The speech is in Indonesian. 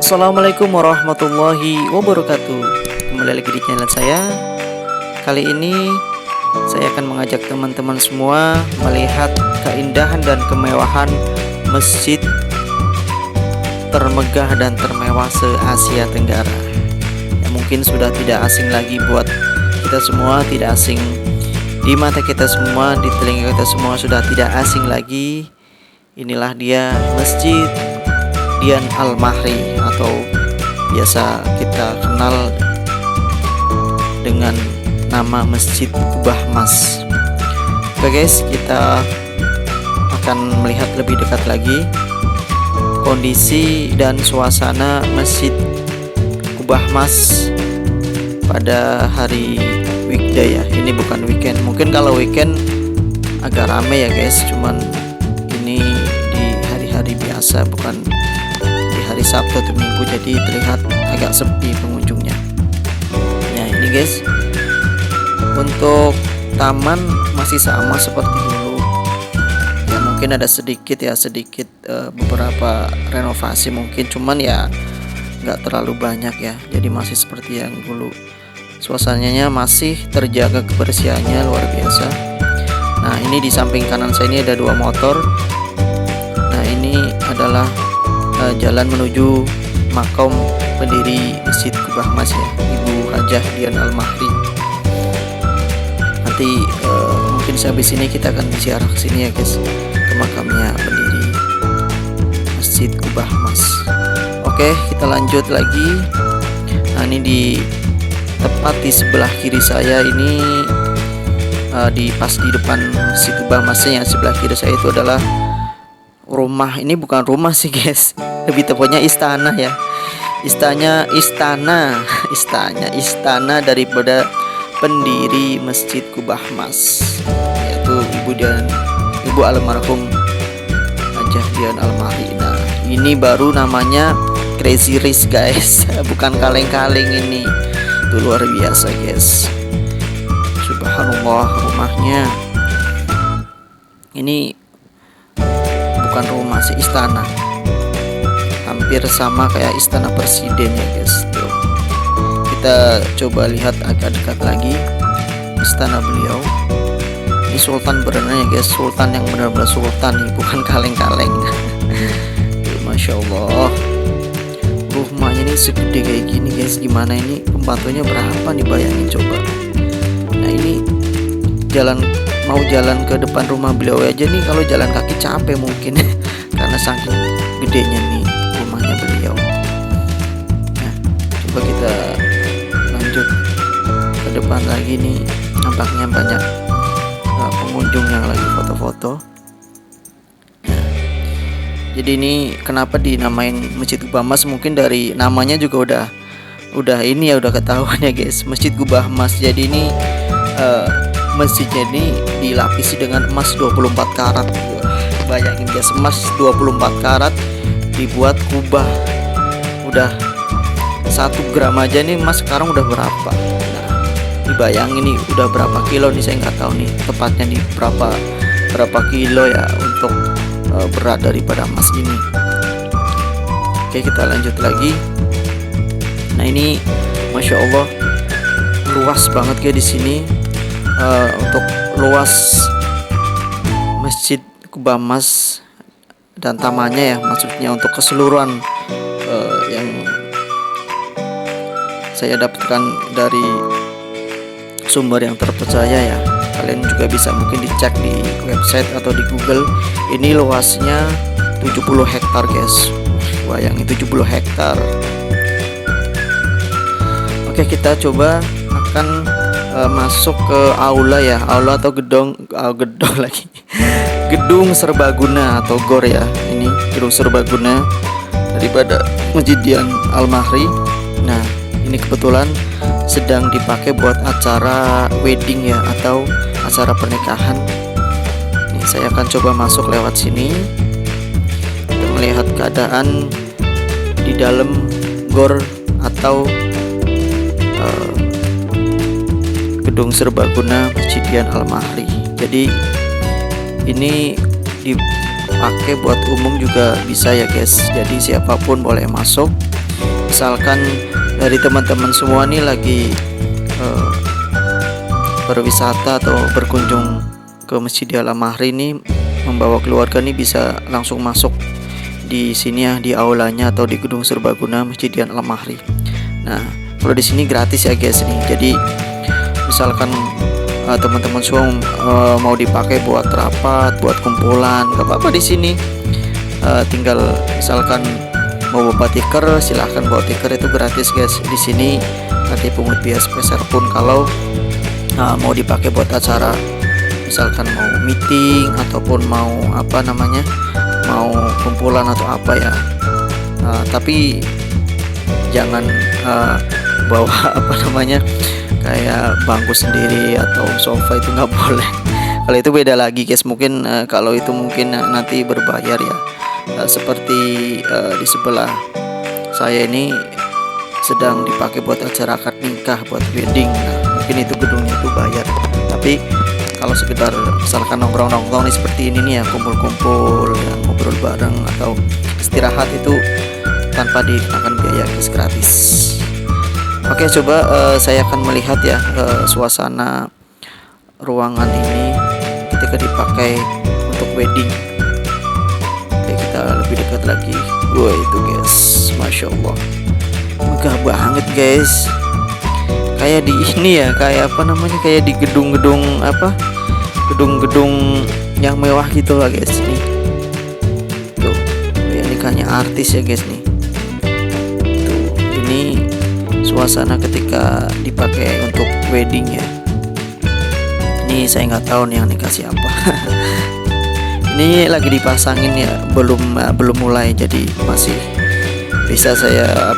Assalamualaikum warahmatullahi wabarakatuh. Kembali lagi di channel saya. Kali ini saya akan mengajak teman-teman semua melihat keindahan dan kemewahan masjid termegah dan termewah se-Asia Tenggara. Ya, mungkin sudah tidak asing lagi buat kita semua, tidak asing di mata kita semua, di telinga kita semua sudah tidak asing lagi. Inilah dia Masjid Dian Al-Mahri atau biasa kita kenal dengan nama Masjid Kubah Mas. Oke guys, kita akan melihat lebih dekat lagi kondisi dan suasana Masjid Kubah Mas pada hari weekday ya. Ini bukan weekend. Mungkin kalau weekend agak rame ya guys, cuman ini di hari-hari biasa, bukan hari Sabtu atau Minggu, jadi terlihat agak sepi pengunjungnya. Nah ini guys, untuk taman masih sama seperti dulu. Ya mungkin ada sedikit beberapa renovasi mungkin, cuman ya nggak terlalu banyak ya. Jadi masih seperti yang dulu. Suasananya masih terjaga kebersihannya luar biasa. Nah ini di samping kanan saya ini ada dua motor. Nah ini adalah jalan menuju makam pendiri Masjid Kubah Mas ya, Ibu Hajah Dian Al-Mahri. Nanti mungkin sehabis ini kita akan ziarah ke sini ya guys, ke makamnya pendiri Masjid Kubah Mas. Oke, kita lanjut lagi. Nah ini tepat di sebelah kiri saya ini, pas di depan Masjid Kubah Masnya, yang sebelah kiri saya itu adalah rumah. Ini bukan rumah sih guys, lebih tepatnya istana ya. Istana daripada pendiri Masjid Kubah Mas, yaitu Ibu almarhum Hajah Dian Al-Mahri. Nah ini baru namanya Crazy Rich guys, bukan kaleng-kaleng ini. Itu luar biasa guys, subhanallah. Rumahnya ini bukan rumah sih, istana, hampir sama kayak istana presiden ya guys. Tuh, kita coba lihat agak dekat lagi istana beliau. Ini sultan beneran ya guys, sultan yang benar-benar sultan nih, bukan kaleng-kaleng. Tuh, masya Allah, rumahnya ini segede kayak gini guys. Gimana ini pembantunya berapa nih, bayangin coba. Nah ini mau jalan ke depan rumah beliau aja nih, kalau jalan kaki capek mungkin karena saking gedenya nih rumahnya beliau. Nah coba kita lanjut ke depan lagi nih, nampaknya banyak pengunjung yang lagi foto-foto. Nah, jadi ini kenapa dinamain Masjid Kubah Mas, mungkin dari namanya juga udah ini ya, udah ketahuan ya guys, Masjid Kubah Mas. Jadi ini masjidnya ini dilapisi dengan emas 24 karat. Bayangin guys, emas 24 karat dibuat kubah. Udah 1 gram aja nih emas sekarang udah berapa. Nah dibayangin nih udah berapa kilo nih, saya nggak tahu nih tepatnya nih berapa kilo ya untuk berat daripada emas ini. Oke, kita lanjut lagi. Nah ini masya Allah luas banget ya di sini. Untuk luas Masjid Kubah Mas dan tamannya ya, maksudnya untuk keseluruhan yang saya dapatkan dari sumber yang terpercaya ya. Kalian juga bisa mungkin dicek di website atau di Google. Ini luasnya 70 hektar guys. Bayangin 70 hektar. Oke, kita coba akan masuk ke aula ya, aula atau gedung lagi gedung serbaguna atau gor ya. Ini gedung serbaguna daripada Masjid Dian Al-Mahri. Nah ini kebetulan sedang dipakai buat acara wedding ya, atau acara pernikahan. Nih saya akan coba masuk lewat sini untuk melihat keadaan di dalam gor atau gedung serbaguna Masjid Dian Al-Mahri. Jadi ini dipakai buat umum juga bisa ya guys. Jadi siapapun boleh masuk misalkan dari teman-teman semua nih lagi berwisata atau berkunjung ke Masjid Al-Mahri nih, membawa keluarga nih bisa langsung masuk di sini ya, di aulanya atau di gedung serbaguna Masjid Al-Mahri. Nah, kalau di sini gratis ya guys nih. Jadi misalkan teman-teman semua mau dipakai buat rapat, buat kumpulan, gak apa-apa di sini. Tinggal misalkan mau bawa tikar, silahkan bawa tikar, itu gratis guys. Di sini nanti pungut biaya sebesar pun kalau mau dipakai buat acara, misalkan mau meeting ataupun mau apa namanya, mau kumpulan atau apa ya. Tapi jangan bawa apa namanya kayak bangku sendiri atau sofa, itu nggak boleh. Kalau itu beda lagi guys. Mungkin kalau itu mungkin nanti berbayar ya. Seperti di sebelah saya ini sedang dipakai buat acara akad nikah, buat wedding. Nah, mungkin itu gedungnya itu bayar. Tapi kalau sekedar misalkan nongkrong-nongkrong nih seperti ini nih ya, kumpul-kumpul ya, ngobrol bareng atau istirahat, itu tanpa dikenakan biaya guys, gratis. Oke, coba saya akan melihat ya suasana ruangan ini ketika dipakai untuk wedding. Oke, kita lebih dekat lagi. Wah, itu guys, masya Allah, megah banget guys. Kayak di ini ya, kayak apa namanya, kayak di gedung-gedung apa, gedung-gedung yang mewah gitu lah guys nih. Tuh, ya nikahnya artis ya guys nih. Tuh, ini suasana ketika dipakai untuk wedding ya. Ini saya nggak tahu nih yang nikah siapa. Ini lagi dipasangin ya, belum mulai, jadi masih bisa saya